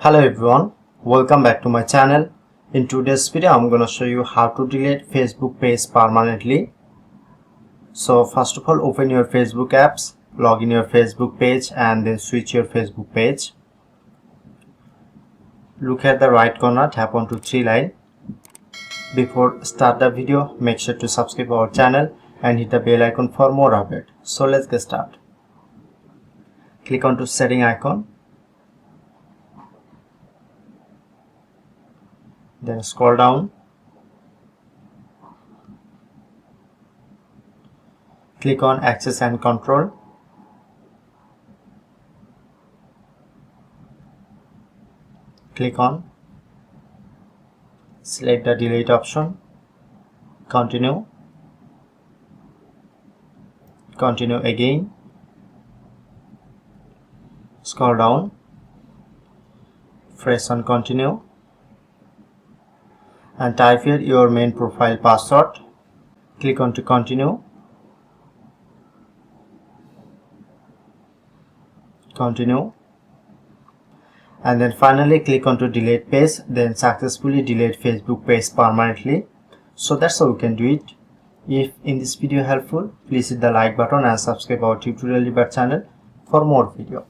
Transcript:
Hello everyone, welcome back to my channel. In today's video I'm going to show you how to delete Facebook page permanently. So first of all, open your Facebook apps, log in your Facebook page and then switch your Facebook page. Look at the right corner, tap onto three line. Before start the video, make sure to subscribe our channel and hit the bell icon for more updates. So let's get started. Click onto setting icon. Then scroll down, click on access and control, click on, select the delete option, continue again, scroll down, press on continue and type here your main profile password. Click on to continue, and then finally click on to delete page. Then successfully delete Facebook page permanently. So that's how you can do it. If in this video helpful, please hit the like button and subscribe our tutorial debate channel for more video.